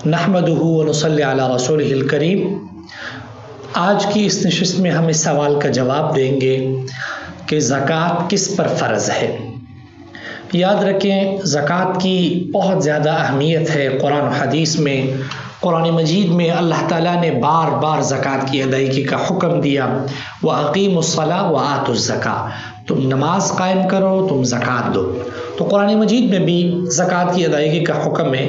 नहमदुहु व नुसल्ली अला रसूलिहिल करीम। आज की इस नशिस्त में हम इस सवाल का जवाब देंगे कि ज़कात किस पर फ़र्ज़ है। याद रखें, ज़कात की बहुत ज़्यादा अहमियत है। कुरान और हदीस में, कुरान मजीद में अल्लाह ताला ने बार बार ज़कात की अदायगी का हुक्म दिया। व अक़ीमुस्सलाह व आतुज़्ज़का, तुम नमाज कायम करो, तुम ज़कात दो। तो कुरान मजीद में भी ज़कात की अदायगी का हुक्म है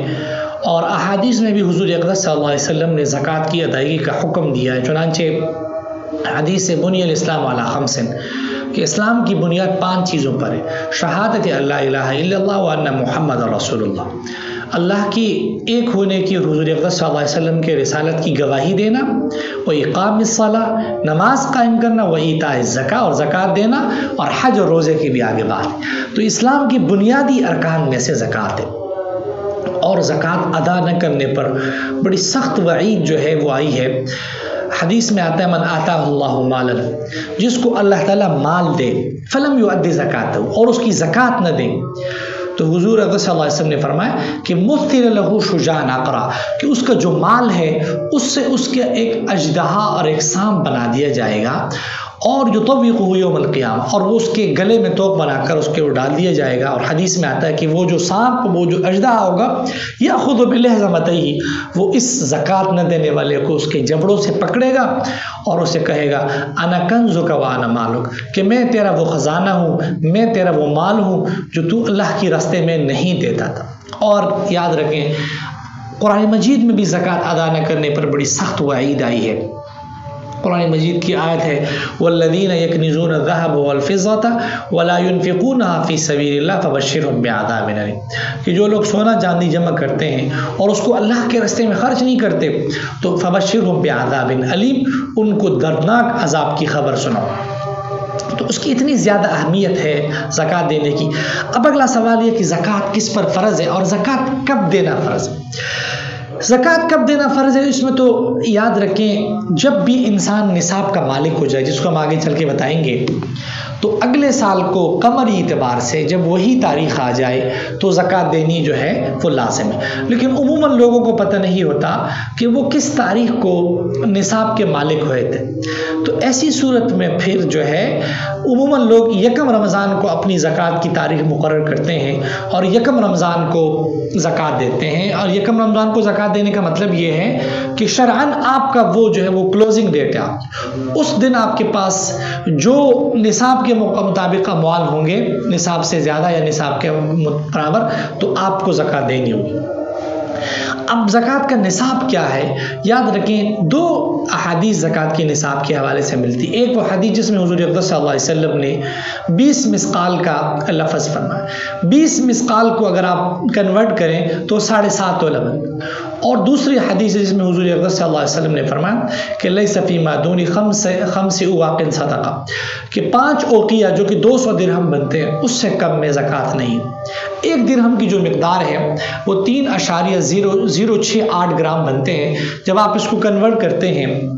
और अहादीस में भी हुज़ूर अक़दस सल्लल्लाहु अलैहि वसल्लम ने ज़कात की अदायगी का हुक्म दिया है। चुनांचे हदीस से बुनियल इस्लाम अला खम्सिन कि इस्लाम की बुनियाद 5 चीज़ों पर है। शहादत अल्ला इलाहा इल्लल्लाह व अन्ना मुहम्मद रसूलुल्लाह, अल्लाह की एक होने की और हुज़ूर अक़दस सल्लल्लाहु अलैहि वसल्लम के रिसालत की गवाही देना, व इक़ामिस्सलाह, नमाज कायम करना, व ईताइज़ ज़का, और ज़कात देना, और हज और रोज़े की भी आगे बात। तो इस्लाम की बुनियादी अरकान में से ज़कात है और ज़कात अदा न करने पर बड़ी सख्त वईद जो है वो आई है। हदीस में आता है, मन आताहुल्लाहु मालन, जिसको अल्लाह ताला माल दे, फलम युअद्दि ज़कातहु, और उसकी ज़कात न दे, तो हुज़ूर अक़दस सल्लल्लाहु अलैहि वसल्लम ने फरमाया कि मुफ़्तिर लहू शुजाअन अक़रा, कि उसका जो माल है उससे उसके एक अजदहा और एक सांप बना दिया जाएगा, और जो तवीक़ुहु यौमल क़ियामा, और वो उसके गले में तोप बनाकर उसके वो डाल दिया जाएगा। और हदीस में आता है कि वो जो सांप, वो जो अजदहा होगा, याख़ुज़ु बिलहज़मतैहि, वो इस ज़कात न देने वाले को उसके जबड़ों से पकड़ेगा और उसे कहेगा, अना कंज़ुका व अना मालुक, कि मैं तेरा वो ख़जाना हूँ, मैं तेरा वो माल हूँ जो तू अल्लाह के रास्ते में नहीं देता था। और याद रखें, कुरान मजीद में भी ज़कात अदा न करने पर बड़ी सख्त वईद आई है। कुरान मजीद की आयत है, वल्लज़ीना यकनिज़ूना ज़हब वल फ़िज़्ज़ता वला युनफ़िक़ूनहा फ़ी सबीलिल्लाह फ़बश्शिरहुम बिअज़ाबिन अलीम, कि जो लोग सोना चांदी जमा करते हैं और उसको अल्लाह के रास्ते में खर्च नहीं करते, तो फ़बश्शिरहुम बिअज़ाबिन अलीम, उनको दर्दनाक अज़ाब की खबर सुनाओ। तो उसकी इतनी ज़्यादा अहमियत है ज़कात देने की। अब अगला सवाल ये कि ज़कात किस पर फ़र्ज़ है और ज़कात कब देना फ़र्ज़ है। ज़कात कब देना फ़र्ज़ है, इसमें तो याद रखें, जब भी इंसान निसाब का मालिक हो जाए, जिसको हम आगे चल के बताएंगे, तो अगले साल को कमरी एतबार से जब वही तारीख़ आ जाए तो ज़कात देनी जो है वो लाज़िम है। लेकिन उमूमन लोगों को पता नहीं होता कि वो किस तारीख़ को निसाब के मालिक हुए थे। तो ऐसी सूरत में फिर जो है उमूमन लोग यकम रमज़ान को अपनी ज़कात की तारीख़ मुकर्रर करते हैं और यकम रमज़ान को ज़कात देते हैं। और यकम रमज़ान को ज़कात देने का मतलब ये है कि शरअन आपका वो जो है वो क्लोजिंग डेट है, उस दिन आपके पास जो निसाब के मुताबिक अमवाल होंगे, निसाब से ज़्यादा या निसाब के बराबर, तो आपको ज़कात देनी होगी। अब ज़कात का निसाब क्या है, याद रखें, 2 अहादीस ज़कात के निसाब के हवाले से मिलती। एक वो हदीस जिसमें हुज़ूर अक़दस सल्लल्लाहु अलैहि वसल्लम ने 20 मिस्काल का लफ्ज़ फरमाया। 20 मिस्काल को अगर आप कन्वर्ट करें तो 7.5 तोला बनता। और दूसरी हदीस जिसमें हुज़ूर अक़दस सल्लल्लाहु अलैहि वसल्लम ने फरमाया कि लैसा फ़ीमा दूनी खम्स उवाक़िन सदक़ा, कि 5 ओक़िया जो कि 200 दिरहम बनते हैं उससे कम में ज़कात नहीं। 1 दिरहम की जो मिक़दार है वो 3.068 ग्राम बनते हैं। जब आप इसको कन्वर्ट करते हैं,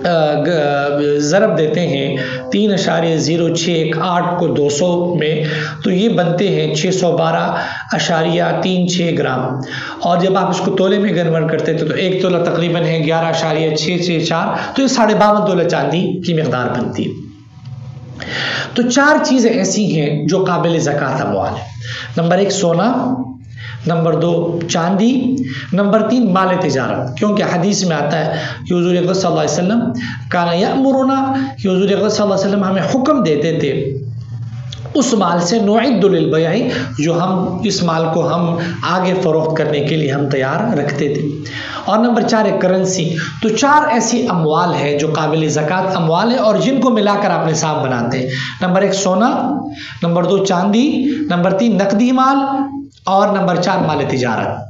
ज़रब देते हैं 3.068 को 200 में, तो ये बनते हैं 612.36 ग्राम। और जब आप इसको तोले में कन्वर्ट करते हैं तो 1 तोला तकरीबन है 11.664, तो ये 52.5 तोला चांदी की मिक़दार बनती है। तो 4 चीज़ें ऐसी हैं जो काबिल ज़कात अमवाल है। नंबर 1 सोना, नंबर 2 चांदी, नंबर 3 माल तिजारत, क्योंकि हदीस में आता है कि हुज़ूर अक़दस सल्लल्लाहु अलैहि वसल्लम काना यअमुरुना, कि हुज़ूर अक़दस सल्लल्लाहु अलैहि वसल्लम हमें हुक्म देते थे उस माल से नुइद्दु लिल बयई, जो हम इस माल को हम आगे फ़रोख्त करने के लिए हम तैयार रखते थे। और नंबर 4 है करेंसी। तो 4 ऐसी अमवाल है जो काबिल ज़कात अमवाल है और जिनको मिलाकर आप निसाब बनाते हैं। नंबर 1 सोना, नंबर 2 चांदी, नंबर 3 नकदी माल, और नंबर 4 माल तिजारत।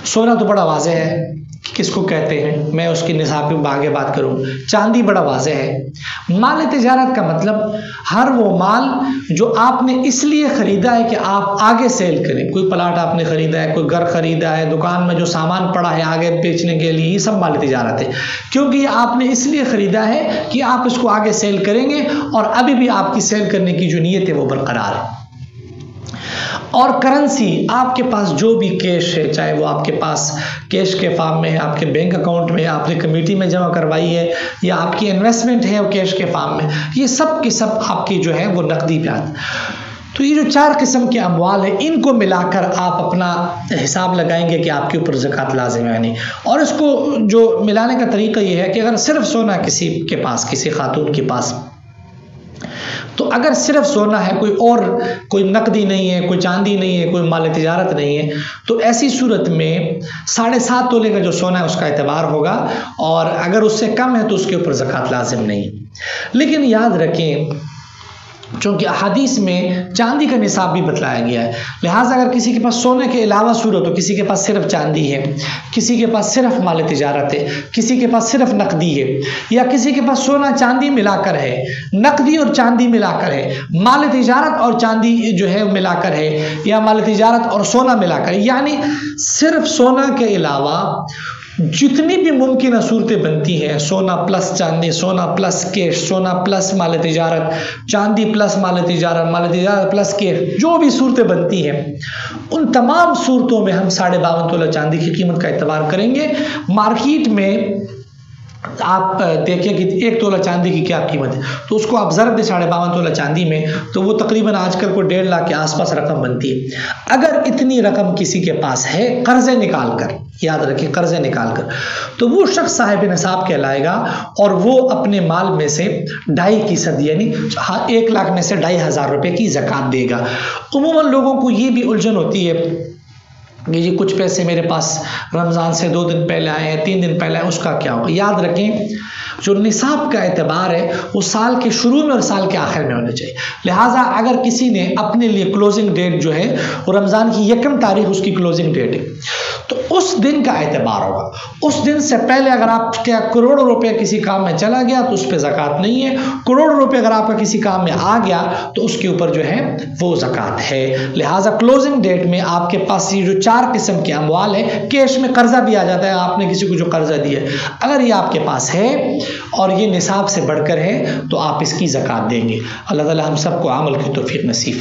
सोना तो बड़ा वाज़ेह है कि किसको कहते हैं, मैं उसकी निसाब पे आगे बात करूँ। चांदी बड़ा वाज़ेह है। माल तिजारत का मतलब हर वो माल जो आपने इसलिए ख़रीदा है कि आप आगे सेल करें। कोई प्लाट आपने ख़रीदा है, कोई घर ख़रीदा है, दुकान में जो सामान पड़ा है आगे बेचने के लिए, ये सब माल तिजारत है। क्योंकि आपने इसलिए ख़रीदा है कि आप इसको आगे सेल करेंगे और अभी भी आपकी सेल करने की जो नीयत है वो बरकरार है। और करेंसी, आपके पास जो भी कैश है, चाहे वो आपके पास कैश के फॉर्म में है, आपके बैंक अकाउंट में, आपने कमेटी में जमा करवाई है, या आपकी इन्वेस्टमेंट है वो कैश के फॉर्म में, ये सब के सब आपकी जो है वो नकदी पे आती। तो ये जो 4 किस्म के अमवाल है, इनको मिलाकर आप अपना हिसाब लगाएंगे कि आपके ऊपर ज़कात लाजिम है नहीं। और इसको जो मिलाने का तरीका ये है कि अगर सिर्फ सोना किसी के पास, किसी खातून के पास, तो अगर सिर्फ सोना है, कोई नकदी नहीं है, कोई चांदी नहीं है, कोई माल तिजारत नहीं है, तो ऐसी सूरत में 7.5 तोले का जो सोना है उसका एतबार होगा, और अगर उससे कम है तो उसके ऊपर ज़कात लाजिम नहीं। लेकिन याद रखें, चूँकि हदीस में चांदी का निसाब भी बतलाया गया है, लिहाजा अगर किसी के पास सोने के अलावा सूरत हो, किसी के पास सिर्फ चांदी है, किसी के पास सिर्फ माल तिजारत है, किसी के पास सिर्फ नकदी है, या किसी के पास सोना चांदी मिलाकर है, नकदी और चांदी मिलाकर है, माल तिजारत और चांदी जो है मिलाकर है, या माल तिजारत और सोना मिलाकर, यानी सिर्फ सोना के अलावा जितनी भी मुमकिन सूरतें बनती हैं, सोना प्लस चांदी, सोना प्लस कैश, सोना प्लस माल तिजारत, चांदी प्लस माल तिजारत प्लस कैश, जो भी सूरतें बनती हैं, उन तमाम सूरतों में हम 52.5 तोला चांदी की कीमत का एतबार करेंगे। मार्केट में आप देखें कि 1 तोला चांदी की क्या कीमत है, तो उसको आप ज़रब दें 52.5 तोला चांदी में, तो वो तकरीबन आजकल को 1.5 लाख के आसपास रकम बनती है। अगर इतनी रकम किसी के पास है कर्ज़े निकाल कर, याद रखिए कर्ज़े निकाल कर, तो वो शख्स साहिब निसाब कहलाएगा, और वो अपने माल में से 2.5% यानी 1 लाख में से 2,500 रुपये की ज़कात देगा। उमूमन लोगों को ये भी उलझन होती है कि जी कुछ पैसे मेरे पास रमज़ान से 2 दिन पहले आए हैं, 3 दिन पहले आए, उसका क्या होगा। याद रखें, जो निसाब का एतबार है वो साल के शुरू में और साल के आखिर में होना चाहिए। लिहाजा अगर किसी ने अपने लिए क्लोजिंग डेट जो है वो रमज़ान की 1 तारीख उसकी क्लोजिंग डेट है, तो उस दिन का एतबार होगा। उस दिन से पहले अगर आपका करोड़ों रुपये किसी काम में चला गया तो उस पर ज़कात नहीं है। करोड़ों रुपये अगर आपका किसी काम में आ गया तो उसके ऊपर जो है वो ज़कात है। लिहाजा क्लोजिंग डेट में आपके पास ये जो 4 किस्म के अमवाल है, कैश में कर्जा भी आ जाता है, आपने किसी को जो कर्जा दिया, अगर ये आपके पास है और ये निसाब से बढ़कर है तो आप इसकी ज़कात देंगे। अल्लाह ताला हम सबको अमल की तौफीक नसीब फरमाए।